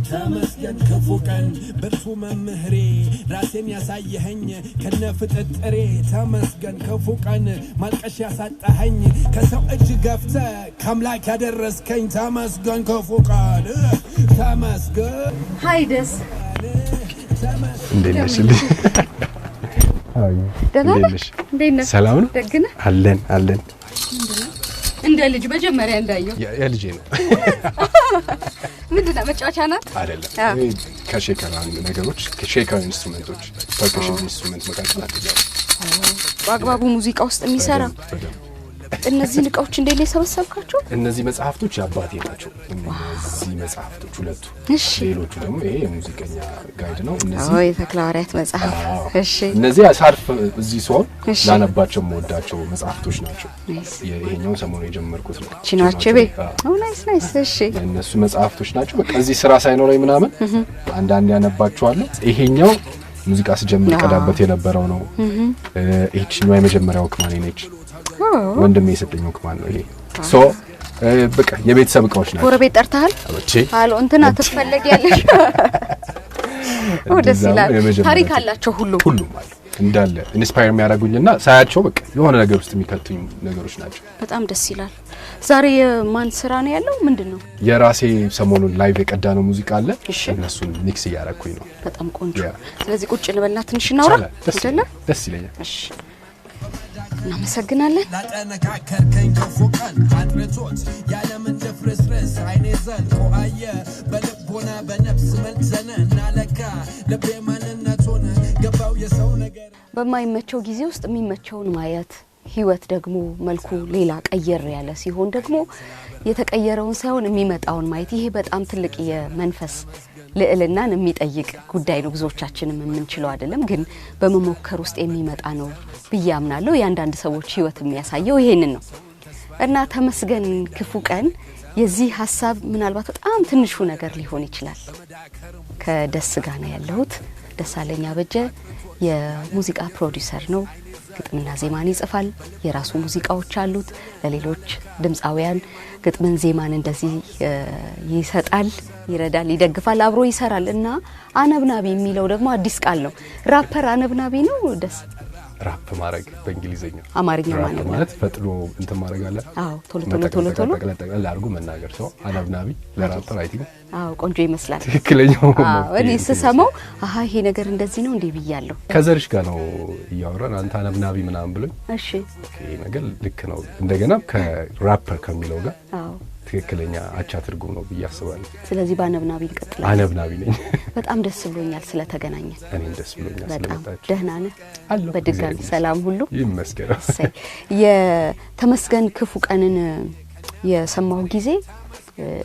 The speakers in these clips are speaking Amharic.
ተመስገን ክፉ ቀን ብርቱ መምህሬ ራሴን ያሳየኸኝ ከነፍጥጥሬ ተመስገን ክፉ ቀን ማልቀሽ ያሳጣኸኝ ከሰው እጅ ገፍተ ከአምላክ ያደረስከኝ ተመስገን ክፉ ቀን ተመስገን ሃይደስ እንዴት ነሽ? ደህና ሰላም ነው አለን እንደ ልጅ መጀመሪያ እንዳየው የልጄ ነው ምንድነው መጫወቻ ናት አይደለም ከሼከር ነገሮች ከሼከር ኢንስትሩመንቶች ፐርከሽን ኢንስትሩመንት መካከል አጥያለሁ በአግባቡ ሙዚቃ ውስጥ የሚሰራ እነዚህ ልቃዎች እንዴት ለሰበሰብካቸው እነዚህ መጽሐፍቶች ያባቴ ናቸው እነዚህ መጽሐፍቶች ሁለቱ ሌሎቹ ደግሞ ይሄ የሙዚቀኛ ጋይድ ነው እነዚህ የተክላሪያት መጽሐፍ እሺ እነዚህ አሳርፍ እዚህ ሶን ላነባቸው መወዳቸው መጽሐፍቶች ናቸው ይሄኛው ሰሞኑ የጀመርኩት ነው ቺናቸቤ ናይስ እሺ እነሱ መጽሐፍቶች ናቸው በቃ እዚህ ስራ ሳይኖረኝ ምናምን አንዳንድ ያነባቸዋለሁ ይሄኛው ሙዚቃ ስጀምር ቀዳበት የነበረው ነው እቺኛው የመጀመሪያው ክማኔ ነች ወንድሜ የሰጠኝ ክማን ነው ይሄ ሶ በቃ የቤተሰብ እቃዎች ናቸው ጎረቤት ጠርተሃል አሎ እንትና ትፈልግ ያለሽ ወደ ሲላል ታሪክ አላቸው ሁሉም አሉ እንዳለ ኢንስፓየር የሚያደርጉኝና ሳያቸው በቃ የሆነ ነገር ውስጥ የሚከቱኝ ነገሮች ናቸው በጣም ደስ ይላል ዛሬ ማን ስራ ነው ያለው ምንድነው የራሴ ሰሞኑን ላይቭ የቀዳነው ሙዚቃ አለ እነሱን ሚክስ ያደረኩኝ ነው በጣም ቆንጆ ስለዚህ ቁጭ ልበልና ትንሽ እናውራ ደስ ይለኛል እሺ እናመሰግናለን ላጠነካከርከኝ ክፉ ቀን አጥርቶት ያለምን ድፍርስርስ አይኔ ዘልቆ አየ በልቦና በነፍስ መልዘነ እናለካ ልቤ ማንነቱን ገባው የሰው ነገር በማይመቸው ጊዜ ውስጥ የሚመቸውን ማየት ህይወት ደግሞ መልኩ ሌላ ቀየር ያለ ሲሆን ደግሞ የተቀየረውን ሳይሆን የሚመጣውን ማየት ይሄ በጣም ትልቅ የመንፈስ ልዕልናን የሚጠይቅ ጉዳይ ነው ብዙዎቻችንም የምንችለው አይደለም ግን በመሞከር ውስጥ የሚመጣ ነው ብያምናለሁ ያንዳንድ ሰዎች ህይወት የሚያሳየው ይሄንን ነው እና ተመስገን ክፉ ቀን የዚህ ሐሳብ ምናልባት በጣም ትንሹ ነገር ሊሆን ይችላል ከደስ ጋር ነው ያለሁት ደሳለኛ በጀ የሙዚቃ ፕሮዲዩሰር ነው ግጥምና ዜማን ይጽፋል የራሱ ሙዚቃዎች አሉት ለሌሎች ድምጻውያን ግጥምን ዜማን እንደዚህ ይሰጣል ይረዳል ይደግፋል አብሮ ይሰራል እና አነብናቢ የሚለው ደግሞ አዲስ ቃል ነው ራፐር አነብናቢ ነው ደስ ራፕ ማድረግ በእንግሊዘኛ አማርኛ ማለት ፈጥኖ እንትን ማድረግ አለ አዎ ቶሎ ተቀለጠቀለ አድርጎ መናገር ሰው አነብናቢ ለራፐር አይ ቲንክ አዎ ቆንጆ ይመስላል ትክክለኛው እኔ ስሰማው ይሄ ነገር እንደዚህ ነው እንዴ ብያለሁ ከዘርሽ ጋር ነው ያወራን አንተ አነብናቢ ምናምን ብሎኝ እሺ ይሄ ነገር ልክ ነው እንደገና ከራፐር ከሚለው ጋር አዎ ትክክለኛ አቻ ትርጉም ነው ብያስባለሁ ስለዚህ ባነብናቢ እንቀጥላለን አነብናቢ ነኝ በጣም ደስ ብሎኛል ስለተገናኘ እኔም ደስ ብሎኛል ስለመጣችሁ ደህና ነህ በድጋሚ ሰላም ሁሉ ይመስገን የተመስገን ክፉ ቀንን የሰማው ጊዜ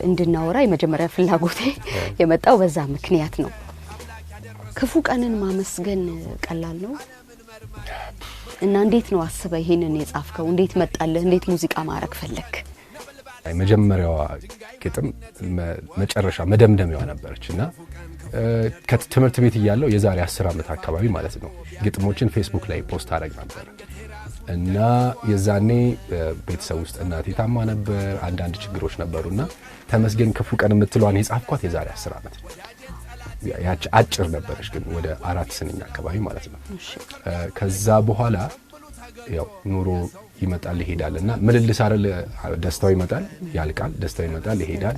እንድናወራ የመጀመሪያ ፍላጎቴ የመጣው በዛ ምክንያት ነው ክፉ ቀንን ማመስገን ቀላል ነው እና እንዴት ነው አስበ ይሄንን የጻፍከው እንዴት መጣልህ እንዴት ሙዚቃ ማረክ ፈለክ መጀመሪያዋ ግጥም መጨረሻ መደምደሚያዋ ነበርችና ከትምህርት ቤት እያለው የዛሬ 10 አመት አካባቢ ማለት ነው ግጥሞችን ፌስቡክ ላይ ፖስት አደረግ ነበር እና የዛኔ ቤተሰብ ውስጥ እናቴ ታማ ነበር አንዳንድ ችግሮች ነበሩና ተመስገን ክፉ ቀን የምትሏን የጻፍኳት የዛሬ 10 አመት ያቺ አጭር ነበርሽ ግን ወደ 4 ስንኛ አካባቢ ማለት ነው ከዛ በኋላ ያው ኑሮ ይመጣል ይሄዳልና ምልልስ አይደል ደስታው ይመጣል ያልቃል ደስታው ይመጣል ይሄዳል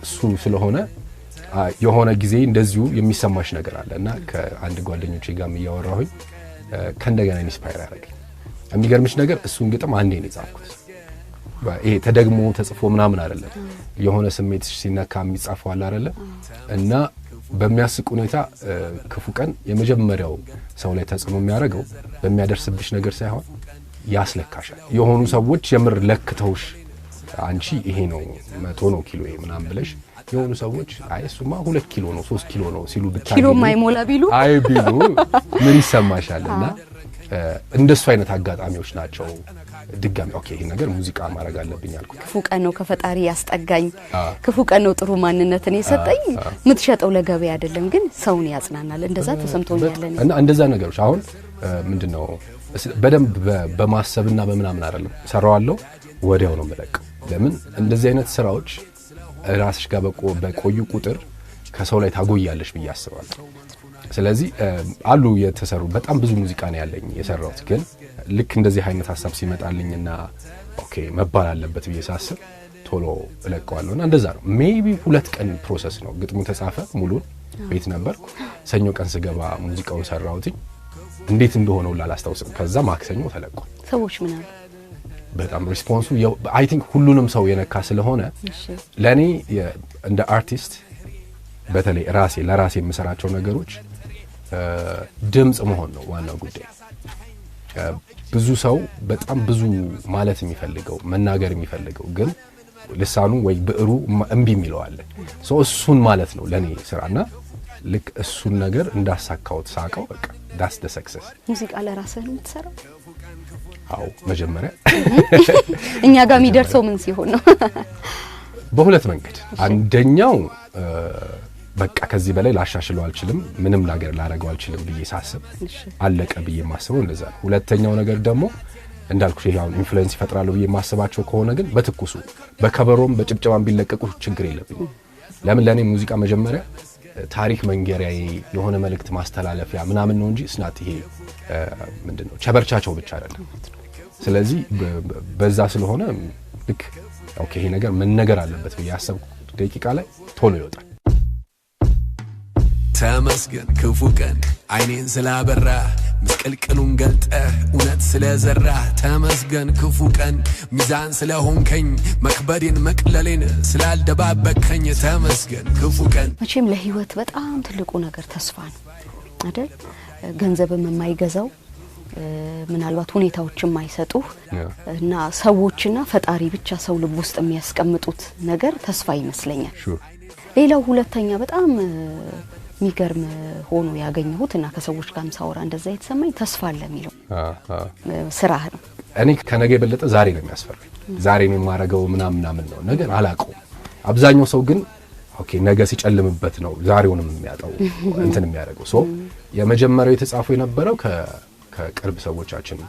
እሱ ስለሆነ የሆነ ጊዜ እንደዚሁ የሚሰማሽ ነገር አለና ከአንድ ጓደኞቼ ጋር ያወራሁኝ ከእንደገና ኢንስፓየር አደረገኝ የሚገርምሽ ነገር እሱን ግጥም አንዴ ነው የጻፍኩት ይሄ ተደግሞ ተጽፎ ምናምን አይደለም የሆነ ስሜት ሲነካ የሚጻፈው አለ አይደለ እና በሚያስቅ ሁኔታ ክፉ ቀን የመጀመሪያው ሰው ላይ ተጽዕኖ የሚያደርገው በሚያደርስብሽ ነገር ሳይሆን ያስለካሻል የሆኑ ሰዎች የምር ለክተውሽ አንቺ ይሄ ነው 100 ነው ኪሎ ይሄ ምናምን ብለሽ የሆኑ ሰዎች አይሱማ 2 ኪሎ ነው 3 ኪሎ ነው ሲሉ ብታይ ኪሎ ማይሞላ ቢሉ ምን ይሰማሻልና እንደሱ አይነት አጋጣሚዎች ናቸው ድጋሚ ኦኬ ይሄ ነገር ሙዚቃ ማድረግ አለብኝ አልኩ ክፉ ቀን ነው ከፈጣሪ ያስጠጋኝ ክፉ ቀን ነው ጥሩ ማንነትን የሰጠኝ ምትሸጠው ለገበያ አይደለም ግን ሰውን ያጽናናል እንደዛ ተሰምቶኛል እና እንደዛ ነገሮች አሁን ምንድነው በደንብ በማሰብና በመናምን አይደለም ሰራዋለሁ ወዲያው ነው መለቀው ለምን እንደዚህ አይነት ስራዎች ራስሽ ጋር በቆዩ ቁጥር ከሰው ላይ ታጎያለሽ ብዬ አስባለሁ። ስለዚህ አሉ የተሰሩ በጣም ብዙ ሙዚቃ ነው ያለኝ የሰራሁት። ግን ልክ እንደዚህ አይነት ሐሳብ ሲመጣልኝና ኦኬ መባል አለበት ብዬ ሳስብ ቶሎ እለቀዋለሁና እንደዛ ነው። ሜቢ 2 ቀን ፕሮሰስ ነው። ግጥሙ ተጻፈ፣ ሙሉን ቤት ነበርኩ። ሰኞ ቀን ስገባ ሙዚቃውን ሰራሁት። እንዴት እንደሆነው ላላስታውስም። ከዛ ማክሰኞ ተለቋል። ሰዎች ምን አሉ? በጣም ሪስፖንሱ አይ ቲንክ ሁሉንም ሰው የነካ ስለሆነ ለኔ እንደ አርቲስት በተለይ ለራሴ የምሰራቸው ነገሮች ድምጽ መሆን ነው ዋናው ጉዳይ። ብዙ ሰው በጣም ብዙ ማለት የሚፈልገው መናገር የሚፈልገው ግን ልሳኑ ወይ ብዕሩ እምቢ የሚለው አለ። እሱን ማለት ነው ለኔ ስራና ልክ እሱን ነገር እንዳሳካውት ሳቀው በቃ ዳስ ደ ሰክሰስ። ሙዚቃ ለራስህ ነው የምትሰራው? አዎ መጀመሪያ እኛ ጋር የሚደርሰው ምን ሲሆን ነው? በሁለት መንገድ። አንደኛው በቃ ከዚህ በላይ ላሻሽለው አልችልም፣ ምንም ነገር ላረጋው አልችልም ብዬ ሳስብ አለቀ ብዬ ማስበው እንደዛ ነው። ሁለተኛው ነገር ደግሞ እንዳልኩሽ ይሄ አሁን ኢንፍሉዌንስ ይፈጥራሉ ብዬ ማስባቸው ከሆነ ግን በትኩሱ በከበሮም በጭብጨባም ቢለቀቁ ችግር የለብኝም። ለምን ለኔ ሙዚቃ መጀመሪያ ታሪክ መንገሪያዬ የሆነ መልእክት ማስተላለፊያ ምናምን ነው እንጂ ስናት ይሄ ምንድነው ቸበርቻቸው ብቻ አይደለም። ስለዚህ በዛ ስለሆነ ልክ ኦኬ ይሄ ነገር ምን ነገር አለበት ብዬ ያሰብኩ ደቂቃ ላይ ቶሎ ይወጣል። ተመስገን ክፉ ቀን አይኔን ስላበራ ምስቅልቅሉን ገልጠህ እውነት ስለዘራ ተመስገን ክፉ ቀን ሚዛን ስለሆንከኝ መክበዴን መቅለሌን ስላልደባበከኝ ተመስገን ክፉ ቀን። መቼም ለህይወት በጣም ትልቁ ነገር ተስፋ ነው አይደል? ገንዘብም የማይገዛው ምናልባት ሁኔታዎች የማይሰጡህ እና ሰዎችና ፈጣሪ ብቻ ሰው ልብ ውስጥ የሚያስቀምጡት ነገር ተስፋ ይመስለኛል። ሌላው ሁለተኛ በጣም የሚገርም ሆኖ ያገኘሁት እና ከሰዎች ጋርም ሳወራ እንደዛ የተሰማኝ ተስፋ አለ የሚለው ስራህ ነው። እኔ ከነገ የበለጠ ዛሬ ነው የሚያስፈራኝ። ዛሬ ነው የማረገው ምናምን ነው ነገር አላውቀውም። አብዛኛው ሰው ግን ኦኬ ነገ ሲጨልምበት ነው ዛሬውንም የሚያጣው እንትን የሚያደርገው። የመጀመሪያው የተጻፈው የነበረው ከቅርብ ሰዎቻችን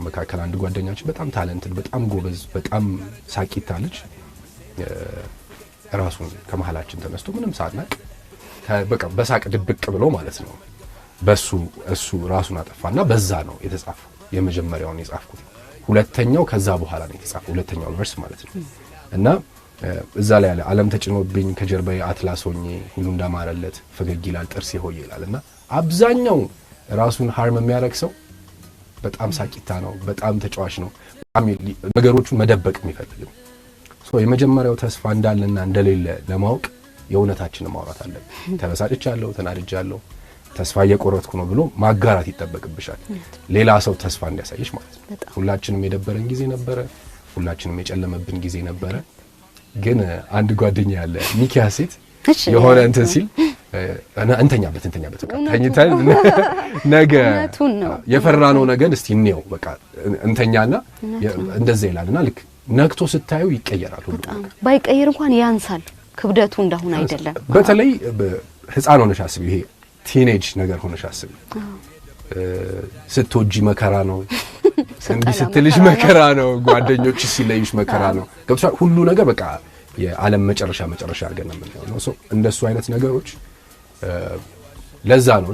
መካከል አንድ ጓደኛችን በጣም ታለንትድ በጣም ጎበዝ በጣም ሳቂታ ልጅ ራሱን ከመሃላችን ተነስቶ ምንም ሳናቅ በቃ በሳቅ ድብቅ ብሎ ማለት ነው እሱ ራሱን አጠፋና በዛ ነው የተጻፈው። የመጀመሪያውን የጻፍኩት ሁለተኛው ከዛ በኋላ ነው የተጻፈው ሁለተኛው ቨርስ ማለት ነው። እና እዛ ላይ ያለ ዓለም ተጭኖብኝ ከጀርባዬ አትላስ ሆኜ ሁሉ እንዳማረለት ፈገግ ይላል ጥርስ ሆይ ይላልና አብዛኛው ራሱን ሃርም የሚያረግ ሰው በጣም ሳቂታ ነው በጣም ተጫዋች ነው በጣም ነገሮቹን መደበቅ የሚፈልግ ነው። የመጀመሪያው ተስፋ እንዳለና እንደሌለ ለማወቅ የእውነታችንን ማውራት አለብን። ተበሳጭቻለሁ ተናድጃለሁ ተስፋ እየቆረጥኩ ነው ብሎ ማጋራት ይተበቅብሻል። ሌላ ሰው ተስፋ እንዲያሳይሽ ማለት ነው። ሁላችንም የደበረን ጊዜ ነበረ፣ ሁላችንም የጨለመብን ጊዜ ነበረ። ግን አንድ ጓደኛ ያለ ሚኪያሴት የሆነ እንትን ሲል እንተኛበት በቃ ተኝተን ነገ የፈራነው ነገር እስቲ እንየው በቃ እንተኛና እንደዛ ይላልና ልክ ነክቶ ስታዩ ይቀየራል። ሁሉ ባይቀየር እንኳን ያንሳል ክብደቱ እንዳሁን አይደለም። በተለይ ህፃን ሆነሽ አስቢ፣ ይሄ ቲኔጅ ነገር ሆነሽ አስቢ። ስትወጂ መከራ ነው፣ እንዲህ ስትልሽ መከራ ነው፣ ጓደኞች ሲለዩሽ መከራ ነው። ገብቶሻል? ሁሉ ነገር በቃ የዓለም መጨረሻ አድርገን ነው የምናየው። እንደሱ አይነት ነገሮች ለዛ ነው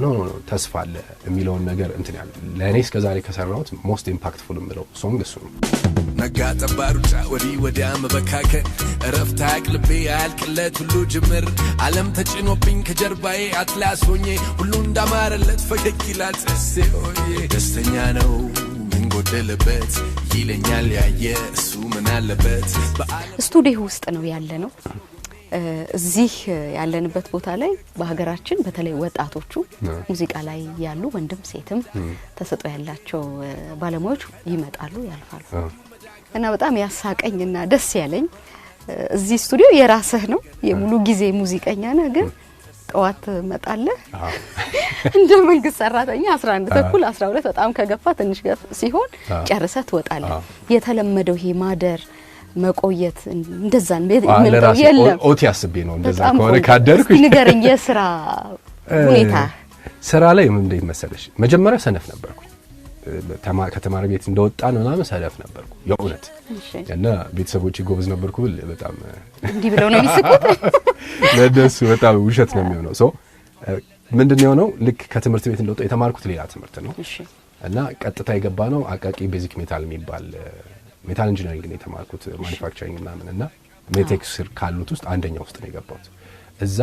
ተስፋ አለ የሚለውን ነገር እንትን ያለ ለእኔ እስከዛሬ ከሰራሁት ሞስት ኢምፓክትፉል የምለው ሶንግ እሱ ነው። ነጋ ጠባሩጫ ወዲህ ወዲያ መበካከል እረፍት አያቅልቤ አያልቅለት ሁሉ ጅምር ዓለም ተጭኖብኝ ከጀርባዬ አትላስ ሆኜ ሁሉ እንዳማረለት ፈገግ ይላል ጥርሴ ሆዬ ደስተኛ ነው ምን ጎደለበት ይለኛል ያየ እሱ ምን አለበት። ስቱዲዮ ውስጥ ነው ያለ ነው። እዚህ ያለንበት ቦታ ላይ በሀገራችን በተለይ ወጣቶቹ ሙዚቃ ላይ ያሉ ወንድም ሴትም ተሰጥኦ ያላቸው ባለሙያዎች ይመጣሉ ያልፋሉ። እና በጣም ያሳቀኝና ደስ ያለኝ እዚህ ስቱዲዮ የራስህ ነው የሙሉ ጊዜ ሙዚቀኛ ነህ፣ ግን ጠዋት መጣለህ እንደ መንግስት ሰራተኛ 11 ተኩል 12 በጣም ከገፋ ትንሽ ገፍ ሲሆን ጨርሰህ ትወጣለህ። የተለመደው ይሄ ማደር መቆየት እንደዛን ምንለው የለም። ኦቲ አስቤ ነው እንደዛ ከሆነ ካደርኩ ንገረኝ። የስራ ሁኔታ ስራ ላይ ምን እንደመሰለሽ መጀመሪያ ሰነፍ ነበርኩ። ከተማሪ ቤት እንደወጣን ምናምን ሰለፍ ነበርኩ የእውነት እና ቤተሰቦቼ ጎበዝ ነበርኩ ብል በጣም እንዲህ ብለው ነው የሚስቁት ለደሱ በጣም ውሸት ነው የሚሆነው ሶ ምንድነው ነው ልክ ከትምህርት ቤት እንደወጣ የተማርኩት ሌላ ትምህርት ነው እና ቀጥታ የገባ ነው አቃቂ ቤዚክ ሜታል የሚባል ሜታል ኢንጂነሪንግ ነው የተማርኩት ማኑፋክቸሪንግ ምናምን እና ሜቴክስ ካሉት ውስጥ አንደኛው ውስጥ ነው የገባሁት እዛ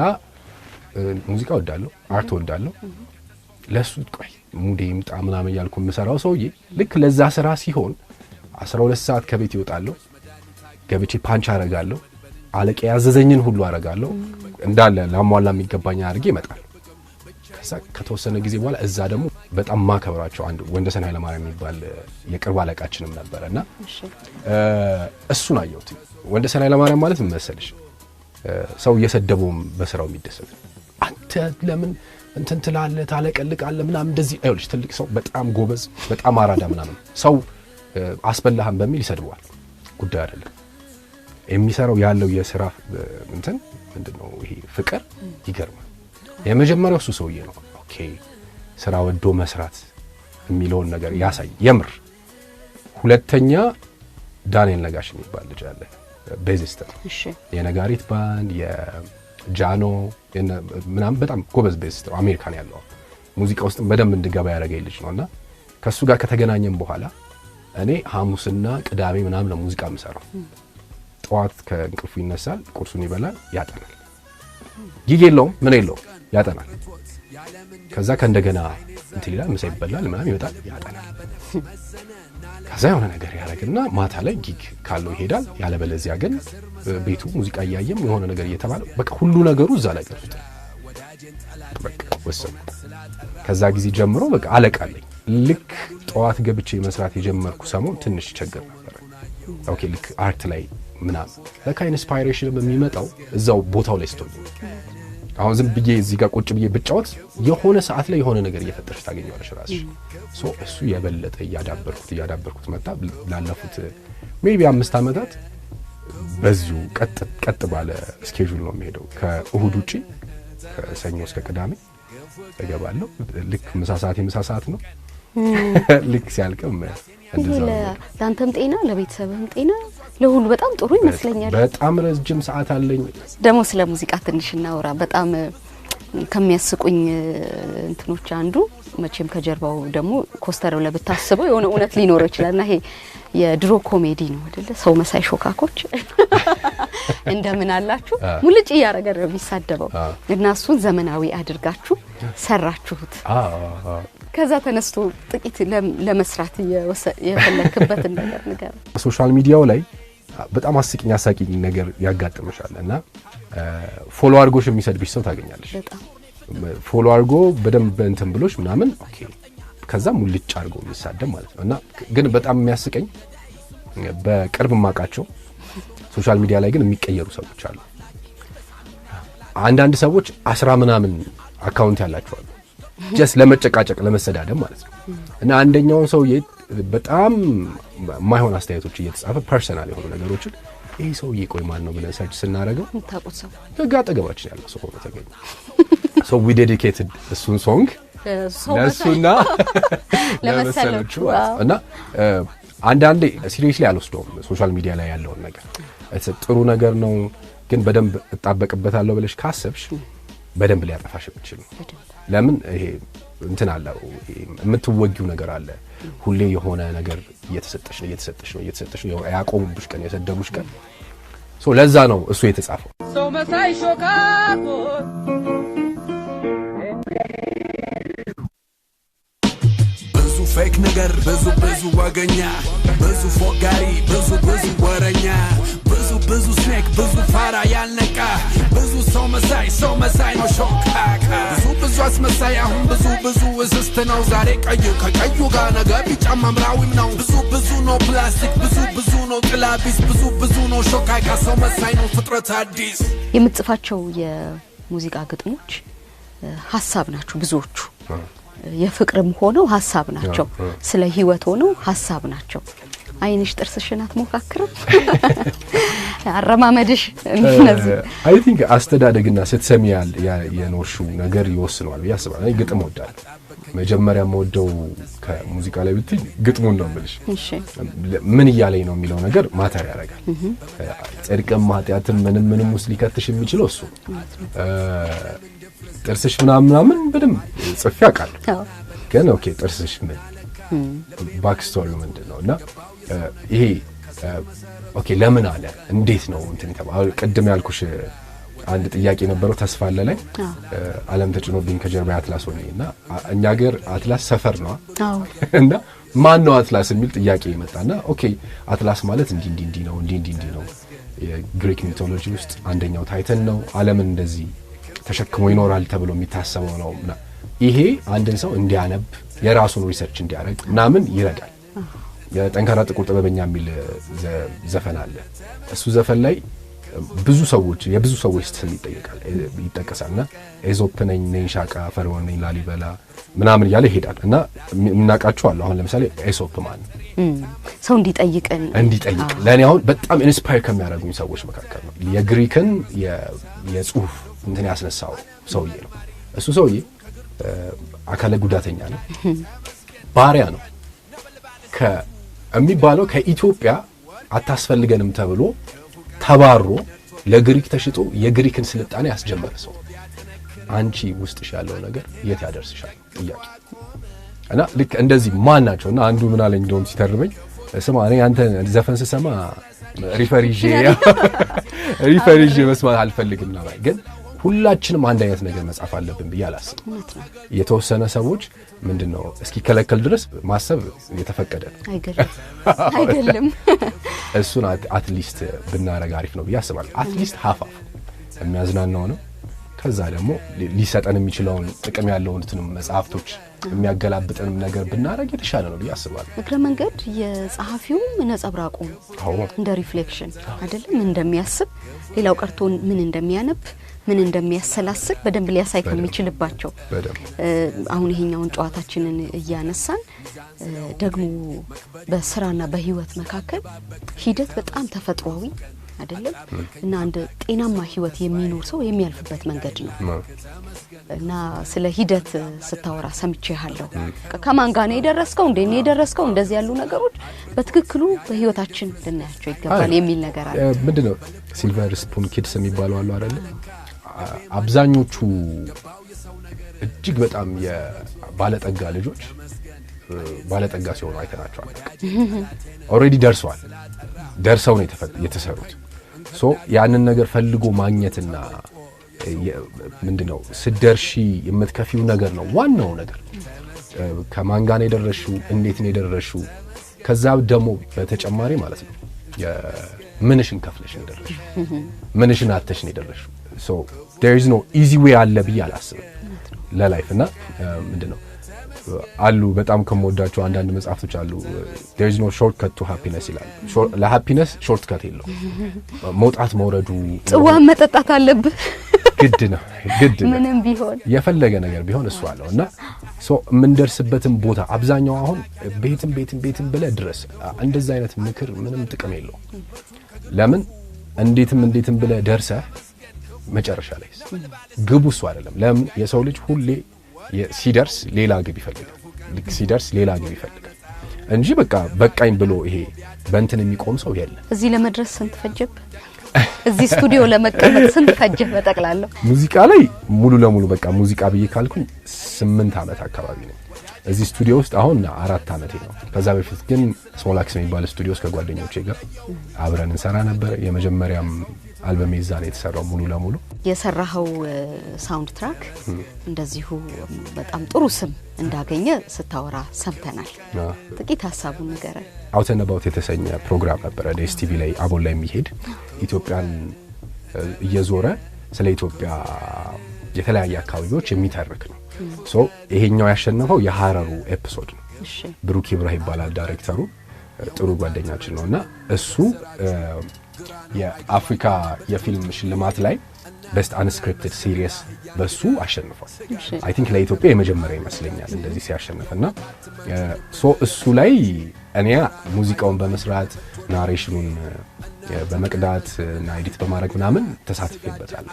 ሙዚቃ ወዳለሁ አርት ወዳለሁ ለሱ ቆይ ሙዴ ይምጣ ምናምን ያልኩ መሰራው ሰውዬ ልክ ለዛ ስራ ሲሆን 12 ሰዓት ከቤት ይወጣለሁ ገብቼ ፓንች አረጋለሁ አለቀ ያዘዘኝን ሁሉ አረጋለሁ እንዳለ ላሟላ የሚገባኝ አርጌ ይመጣል ከዛ ከተወሰነ ጊዜ በኋላ እዛ ደግሞ በጣም ማከብራቸው አንድ ወንደሰን ኃይለማርያም የሚባል የቅርብ አለቃችንም ነበርና እሱን አየሁት ወንደሰን ኃይለማርያም ማለት ምን መሰለሽ ሰው እየሰደበውም በስራው የሚደሰት አንተ ለምን እንትን ትላለ ታለቀልቃለ ምናምን እንደዚህ አይልሽ ትልቅ ሰው በጣም ጎበዝ በጣም አራዳ ምናምን ሰው አስበላህም በሚል ይሰድዋል ጉዳይ አይደለም የሚሰራው ያለው የሥራ እንትን ምንድነው ይሄ ፍቅር ይገርማል የመጀመሪያው እሱ ሰውዬ ነው ኦኬ ስራ ወዶ መስራት የሚለውን ነገር ያሳይ የምር ሁለተኛ ዳንኤል ነጋሽ የሚባል ልጅ አለ ቤዚስት እሺ የነጋሪት ባንድ የጃኖ ምናምን በጣም ጎበዝ ቤዚስት አሜሪካን ያለው ሙዚቃ ውስጥ በደንብ እንድገባ ያደረገኝ ልጅ ነውና ከሱ ጋር ከተገናኘን በኋላ እኔ ሐሙስና ቅዳሜ ምናምን ነው ሙዚቃ የምሰራው ጧት ከእንቅልፉ ይነሳል ቁርሱን ይበላል ያጠናል ጊዜ የለውም ምን የለውም ያጠናል ከዛ ከእንደገና እንትን ይላል ምሳ ይበላል ምናምን ይወጣል ያጠናል ከዛ የሆነ ነገር ያደርግና ማታ ላይ ጊግ ካለው ይሄዳል ያለበለዚያ ግን ቤቱ ሙዚቃ እያየም የሆነ ነገር እየተባለ በቃ ሁሉ ነገሩ እዛ ላይ ቀርቷል በቃ ወሰነ ከዛ ጊዜ ጀምሮ በቃ አለቃለኝ ልክ ጧት ገብቼ መስራት የጀመርኩ ሰሞን ትንሽ ቸገር ነበር ኦኬ ልክ አርት ላይ ምናምን ለካ ኢንስፓይሬሽን በሚመጣው እዛው ቦታው ላይ ስትሆኝ አሁን ዝም ብዬ እዚህ ጋር ቁጭ ብዬ ብጫወት የሆነ ሰዓት ላይ የሆነ ነገር እየፈጠርሽ ታገኛለሽ ራስሽ ሶ እሱ የበለጠ ያዳበርኩት መጣ ላለፉት ሜቢ 5 አመታት በዚሁ ቀጥ ባለ ስኬጁል ነው የሚሄደው ከእሁድ ውጪ ከሰኞ እስከ ቅዳሜ እገባለሁ ልክ ምሳ ሰዓት ነው ልክ ሲያልቅም እንደዛ ለአንተም ጤና ለቤተሰብም ጤና ለሁሉ በጣም ጥሩ ይመስለኛል በጣም ረጅም ሰዓት አለኝ ደሞ ስለ ሙዚቃ ትንሽ እናውራ በጣም ከሚያስቁኝ እንትኖች አንዱ መቼም ከጀርባው ደሞ ኮስተረው ለብታስበው የሆነ እውነት ሊኖር ይችላልና ይሄ የድሮ ኮሜዲ ነው አይደለ ሰው መሳይ ሾካኮች እንደምን አላችሁ ሙልጭ ያረገ ነው የሚሳደበው እና እሱን ዘመናዊ አድርጋችሁ ሰራችሁት ከዛ ተነስቶ ጥቂት ለመስራት የፈለክበት ነገር ነገር ሶሻል ሚዲያው ላይ በጣም አሳቂኝ ነገር ያጋጥመሻልና ፎሎ አርጎሽ የሚሰድብሽ ሰው ታገኛለሽ በጣም ፎሎ አርጎ በደንብ እንትን ብሎሽ ምናምን ኦኬ ከዛ ሙልጭ አርጎ የሚሳደብ ማለት ነውና ግን በጣም የሚያስቀኝ በቅርብ ማቃቸው ሶሻል ሚዲያ ላይ ግን የሚቀየሩ ሰዎች አሉ አንዳንድ ሰዎች 10 ምናምን አካውንት ያላቸው አሉ ጀስት ለመጨቃጨቅ ለመሰዳደብ ማለት ነው እና አንደኛውን ሰው በጣም ማይሆን አስተያየቶች እየተጻፈ ፐርሰናል የሆኑ ነገሮችን ይሄ ሰው ቆይ ማን ነው ብለን ሰርች ስናረጋው ታቆት ሰው ጋጠገባችን ያለው ሰው ሆኖ ተገኘ so we dedicated እሱን ሶንግ ለሱና ለመሰሎቹ እና አንዳንዴ ሲሪየስሊ አልወስደውም ሶሻል ሚዲያ ላይ ያለው ነገር ጥሩ ነገር ነው ግን በደንብ እጣበቅበታለሁ ብለሽ ካሰብሽ በደንብ ሊያጠፋሽ ይችላል ለምን ይሄ እንትን አለው የምትወጊው ነገር አለ ሁሌ የሆነ ነገር እየተሰጠሽ ነው ያቆሙብሽ ቀን የሰደቡሽ ቀን ሶ ለዛ ነው እሱ የተጻፈው ሰው መሳይ ሾካኮ ብዙ ፌክ ነገር ብዙ ወገኛ ብዙ ፎጋሪ ብዙ ወረኛ ብዙ ስኔክ ብዙ ፋራ ያልነቃ ብዙ ሰው መሳይ ነው ሾካካ ብዙ አስመሳይ አሁን ብዙ እስስት ነው ዛሬ ቀዩ ከቀዩ ጋር ነገ ቢጫ ማምራዊም ነው ብዙ ነው ፕላስቲክ ብዙ ነው ጥላቢስ ብዙ ነው ሾካካ ሰው መሳይ ነው ፍጥረት አዲስ የምትጽፋቸው የሙዚቃ ግጥሞች ሐሳብ ናቸው ብዙዎቹ የፍቅርም ሆነው ሐሳብ ናቸው ስለ ህይወት ሆነው ሐሳብ ናቸው አይንሽ ጥርስሽን አትሞካክርም? አረማመድሽ እነዚህ አይ ቲንክ አስተዳደግና ስትሰሚ የኖርሽው ነገር ይወስነዋል ብዬ አስባለሁ። እኔ ግጥም ወዳለሁ። መጀመሪያ የምወደው ከሙዚቃ ላይ ብትይ ግጥሙን ነው የምልሽ። እሺ ምን እያለኝ ነው የሚለው ነገር ማተር ያደርጋል። ጽድቅም ኃጢአትም ምንም ውስጥ ሊከትሽ የሚችለው እሱ ጥርስሽ ምናምን በደንብ ጽፌ አውቃለሁ። ግን ኦኬ ጥርስሽ ምን ባክ ስቶሪው ምንድነው? እና ይሄ ኦኬ ለምን አለ እንዴት ነው እንትን ተባለ። ቅድም ያልኩሽ አንድ ጥያቄ ነበረው ተስፋ አለ ላይ ዓለም ተጭኖብኝ ከጀርባ አትላስ ሆነና እኛ ሀገር አትላስ ሰፈር ነው። አዎ እና ማን ነው አትላስ የሚል ጥያቄ ይመጣና ኦኬ አትላስ ማለት እንዲህ ነው የግሪክ ሚቶሎጂ ውስጥ አንደኛው ታይተን ነው። ዓለምን እንደዚህ ተሸክሞ ይኖራል ተብሎ የሚታሰበው ነው። እና ይሄ አንድን ሰው እንዲያነብ የራሱን ሪሰርች እንዲያደርግ ምናምን ይረዳል። የጠንካራ ጥቁር ጥበበኛ የሚል ዘፈን አለ። እሱ ዘፈን ላይ የብዙ ሰዎች ስም ይጠቀሳልና ኤዞፕ ነኝ ሻቃ ፈርዖን ነኝ ላሊበላ ምናምን እያለ ይሄዳል። እና እናቃቸው አለ። አሁን ለምሳሌ ኤሶፕ ማለት ሰው እንዲጠይቅ ለኔ አሁን በጣም ኢንስፓየር ከሚያደርጉኝ ሰዎች መካከል ነው። የግሪክን የጽሁፍ እንትን ያስነሳው ሰውዬ ነው። እሱ ሰውዬ አካለ ጉዳተኛ ነው፣ ባሪያ ነው። ከሚባለው ከኢትዮጵያ አታስፈልገንም ተብሎ ተባሮ ለግሪክ ተሽጦ የግሪክን ስልጣኔ ያስጀመረ ሰው። አንቺ ውስጥሽ ያለው ነገር የት ያደርስሻል ጥያቄ። እና ልክ እንደዚህ ማን ናቸውና አንዱ ምን አለኝ እንደውም ሲተርበኝ ስማ እኔ አንተ ዘፈን ስሰማ ሪፈሪጂ መስማት አልፈልግም ነው። ግን ሁላችንም አንድ አይነት ነገር መጻፍ አለብን ብዬ አላስብም። የተወሰነ ሰዎች ምንድነው እስኪ ከለከል ድረስ ማሰብ የተፈቀደ ነው አይደለም። እሱን አትሊስት ብናረጋ አሪፍ ነው ብዬ አስባለሁ። አትሊስት ሀፋፍ የሚያዝናናው ነው። ከዛ ደግሞ ሊሰጠን የሚችለውን ጥቅም ያለውን እንትንም መጽሐፍቶች የሚያገላብጠንም ነገር ብናረግ የተሻለ ነው ብዬ አስባለሁ። እግረ መንገድ የጸሐፊውም ነጸብራቁ እንደ ሪፍሌክሽን አይደለም እንደሚያስብ ሌላው ቀርቶ ምን እንደሚያነብ ምን እንደሚያሰላስል በደንብ ሊያሳይ ከሚችልባቸው አሁን ይሄኛውን ጨዋታችንን እያነሳን ደግሞ በስራና በህይወት መካከል ሂደት በጣም ተፈጥሯዊ አይደለም እና አንድ ጤናማ ህይወት የሚኖር ሰው የሚያልፍበት መንገድ ነው። እና ስለ ሂደት ስታወራ ሰምቼሃለሁ። ከማን ጋር ነው የደረስከው እንዴት ነው የደረስከው እንደዚህ ያሉ ነገሮች በትክክሉ በህይወታችን ልናያቸው ይገባል የሚል ነገር አለ። ምንድነው ሲልቨር ስፑን ኪድስ የሚባለው አሉ አይደል? አብዛኞቹ እጅግ በጣም የባለጠጋ ልጆች ባለጠጋ ሲሆኑ አይተናቸዋል። ኦሬዲ ደርሰው ነው የተሰሩት። ሶ ያንን ነገር ፈልጎ ማግኘትና ምንድነው ስደርሺ የምትከፊው ነገር ነው ዋናው ነገር። ከማን ጋር ነው የደረሽው እንዴት ነው የደረሽው ከዛ ደግሞ በተጨማሪ ማለት ነው ምንሽን ከፍለሽ ነው የደረሽው ምንሽን አተሽ ነው የደረሽው። ሶ there is no easy way አለ ብዬ አላስብም ለላይፍ። እና ምንድነው አሉ በጣም ከመወዳቸው አንዳንድ መጽሐፍቶች አሉ there is no shortcut to happiness ይላል። ለሃፒነስ ሾርትከት የለው። መውጣት መውረዱ ጽዋ መጠጣት አለብህ ግድ ነው ምንም ቢሆን የፈለገ ነገር ቢሆን እሱ አለው። እና ሶ የምንደርስበትን ቦታ አብዛኛው አሁን ቤትም ብለ ድረስ እንደዛ አይነት ምክር ምንም ጥቅም የለው። ለምን እንዴትም ብለ ደርሰህ መጨረሻ ላይ ግቡ እሱ አይደለም። ለምን የሰው ልጅ ሁሌ ሲደርስ ሌላ ግብ ይፈልጋል። ልክ ሲደርስ ሌላ ግብ ይፈልጋል እንጂ በቃኝ ብሎ ይሄ በእንትን የሚቆም ሰው የለም። እዚህ ለመድረስ ስንት ፈጀብ? እዚህ ስቱዲዮ ለመቀመጥ ስንት ፈጀህ በጠቅላላው? ሙዚቃ ላይ ሙሉ ለሙሉ ሙዚቃ ብዬ ካልኩኝ 8 አመት አካባቢ ነው። እዚህ ስቱዲዮ ውስጥ አሁን 4 አመቴ ነው። ከዛ በፊት ግን ስሞላክስ የሚባል ስቱዲዮ ውስጥ ከጓደኞቼ ጋር አብረን እንሰራ ነበር። የመጀመሪያም አልበም ይዛኔ የተሰራው ሙሉ ለሙሉ የሰራው ሳውንድ ትራክ እንደዚሁ በጣም ጥሩ ስም እንዳገኘ ስታወራ ሰምተናል። ጥቂት ሐሳቡን ንገረን። አውተን አባውት የተሰኘ ፕሮግራም ነበር ዲኤስቲቪ ላይ አቦል ላይ የሚሄድ ኢትዮጵያን እየዞረ ስለ ኢትዮጵያ የተለያየ አካባቢዎች የሚተርክ ነው። ሶ ይሄኛው ያሸነፈው የሐረሩ ኤፒሶድ ነው። ብሩክ ኢብራሂም ይባላል ዳይሬክተሩ፣ ጥሩ ጓደኛችን ነውና እሱ የአፍሪካ የፊልም ሽልማት ላይ ቤስት አንስክሪፕትድ ሲሪየስ በሱ አሸንፏል። አይ ቲንክ ለኢትዮጵያ የመጀመሪያ ይመስለኛል እንደዚህ ሲያሸንፍና እሱ ላይ እኔ ሙዚቃውን በመስራት ናሬሽኑን በመቅዳት እና ኤዲት በማድረግ ምናምን ተሳትፌበታል።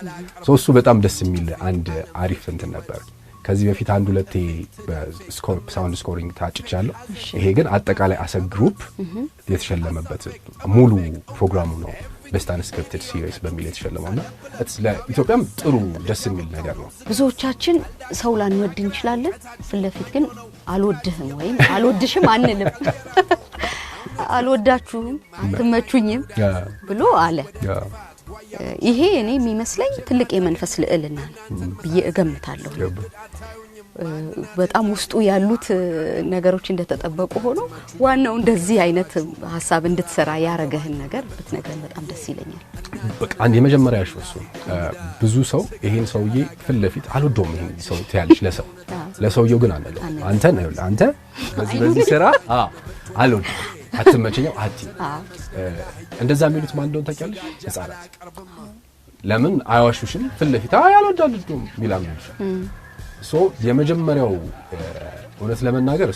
እሱ በጣም ደስ የሚል አንድ አሪፍ እንትን ነበር። ከዚህ በፊት አንድ ሁለቴ በሳውንድ ስኮሪንግ ታጭቻለሁ። ይሄ ግን አጠቃላይ አሰ ግሩፕ የተሸለመበት ሙሉ ፕሮግራሙ ነው ቤስት አንስክሪፕትድ ሲሪየስ በሚል የተሸለመውና ለኢትዮጵያም ጥሩ ደስ የሚል ነገር ነው። ብዙዎቻችን ሰው ላንወድ እንችላለን፣ ፊት ለፊት ግን አልወድህም ወይም አልወድሽም አንልም። አልወዳችሁም አትመቹኝም ብሎ አለ። ይሄ እኔ የሚመስለኝ ትልቅ የመንፈስ ልዕልና ነው ብዬ እገምታለሁ። በጣም ውስጡ ያሉት ነገሮች እንደተጠበቁ ሆኖ ዋናው እንደዚህ አይነት ሐሳብ እንድትሰራ ያረጋህን ነገር ብትነግረን በጣም ደስ ይለኛል። በቃ አንድ የመጀመሪያ እሱ ብዙ ሰው ይሄን ሰውዬ ፊት ለፊት አልወደውም ይሄን ሰው ትያለሽ ለሰውየው ግን አንተ በዚህ ስራ አልወደውም አትመቸኝም እንደዛ የሚሉት ማን እንደሆነ ታውቂያለሽ? ህፃናት ለምን አይዋሹሽም? ፊት ለፊት አልወዳልኩም ሚላም ነው። የመጀመሪያው እውነት ለመናገር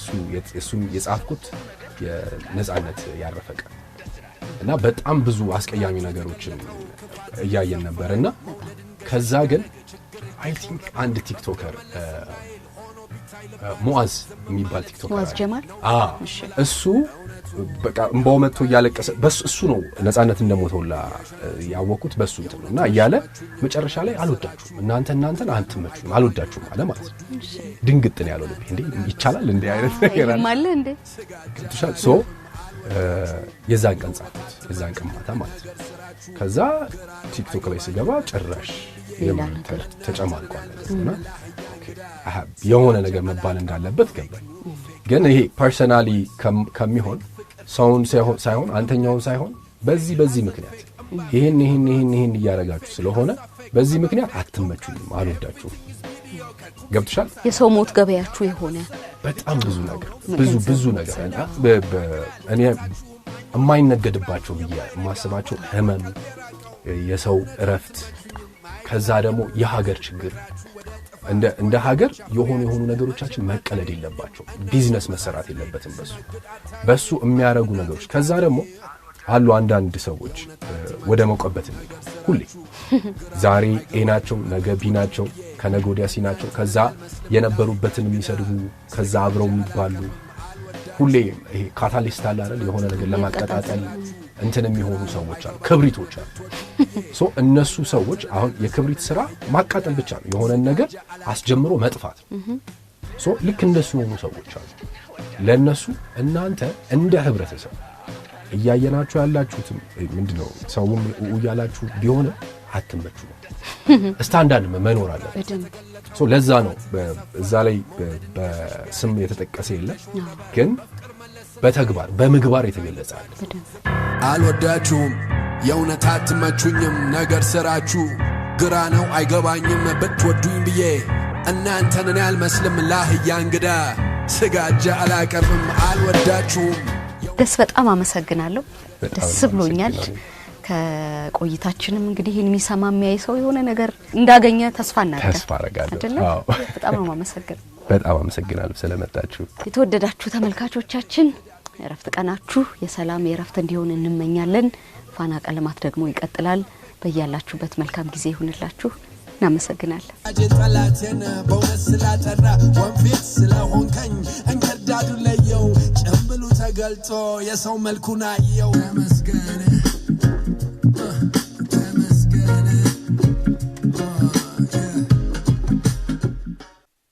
እሱን የጻፍኩት የነጻነት ያረፈቀ እና በጣም ብዙ አስቀያሚ ነገሮችን እያየን ነበርና ከዛ ግን አይ ቲንክ አንድ ቲክቶከር ሙአዝ የሚባል ቲክቶከር ሙአዝ ጀማል እሱ በቃ እንባው መጥቶ እያለቀሰ እሱ ነው ነጻነት እንደሞተውላ ያወቁት በሱ እና እያለ መጨረሻ ላይ አልወዳችሁም እናንተን አንተመቹም አልወዳችሁም አለ ማለት ነው። ድንግጥ ነው ያለው ልብ እንዴ ይቻላል እንዴ አይነት ነገር አለ እንዴ የዛን ቀን ጻፍኩት የዛን ቀን ማታ ማለት ነው። ከዛ ቲክቶክ ላይ ሲገባ ጭራሽ የማንተር ተጨማልቋል እና የሆነ ነገር መባል እንዳለበት ገባኝ። ግን ይሄ ፐርሰናሊ ከሚሆን ሰውን ሳይሆን አንተኛውን ሳይሆን በዚህ ምክንያት ይሄን እያረጋችሁ ስለሆነ በዚህ ምክንያት አትመቹኝም አልወዳችሁም። ገብቶሻል? የሰው ሞት ገበያችሁ የሆነ በጣም ብዙ ነገር እኔ የማይነገድባቸው ብዬ የማስባቸው ህመም፣ የሰው እረፍት፣ ከዛ ደግሞ የሀገር ችግር እንደ ሀገር የሆኑ ነገሮቻችን መቀለድ የለባቸው። ቢዝነስ መሰራት የለበትም በሱ የሚያረጉ ነገሮች። ከዛ ደግሞ አሉ አንዳንድ ሰዎች ወደ መቆበት የሚገቡ ሁሌ ዛሬ ኤናቸው ነገ ቢናቸው ከነገ ወዲያ ሲናቸው ከዛ የነበሩበትን የሚሰድቡ ከዛ አብረው የሚባሉ ሁሌ ይሄ ካታሊስት አለ አይደል የሆነ ነገር ለማቀጣጠል እንትን የሚሆኑ ሰዎች አሉ፣ ክብሪቶች አሉ። እነሱ ሰዎች አሁን የክብሪት ስራ ማቃጠል ብቻ ነው፣ የሆነ ነገር አስጀምሮ መጥፋት። ልክ እንደሱ የሆኑ ሰዎች አሉ። ለነሱ እናንተ እንደ ህብረተሰብ እያየናችሁ ያላችሁትም ምንድነው ሰውም እያላችሁ ቢሆን አትመቹ ነው። ስታንዳርድ መኖር አለ። ለዛ ነው እዛ ላይ በስም የተጠቀሰ የለም፣ ግን በተግባር በምግባር የተገለጸ አለ። አልወዳችሁም የእውነት አትመቹኝም ነገር ስራችሁ ግራ ነው አይገባኝም ብትወዱኝ ብዬ እናንተን እኔ አልመስልም ላህያ እንግዳ ስጋጃ አላቀርብም አልወዳችሁም። በጣም አመሰግናለሁ። ደስ ብሎኛል። ከቆይታችንም እንግዲህ ይሄን የሚሰማ የሚያይ ሰው የሆነ ነገር እንዳገኘ ተስፋ አደርጋለሁ። በጣም አመሰግናለሁ ስለመጣችሁ። የተወደዳችሁ ተመልካቾቻችን የረፍት ቀናችሁ የሰላም የረፍት እንዲሆን እንመኛለን። ፋና ቀለማት ደግሞ ይቀጥላል። በእያላችሁበት መልካም ጊዜ ይሁንላችሁ። እናመሰግናለን። አጀጣላቴን በእውነት ስላጠራ ወንፊት ስለሆንከኝ እንከዳዱ ለየው ጭምብሉ ተገልጦ የሰው መልኩን አየው ተመስገን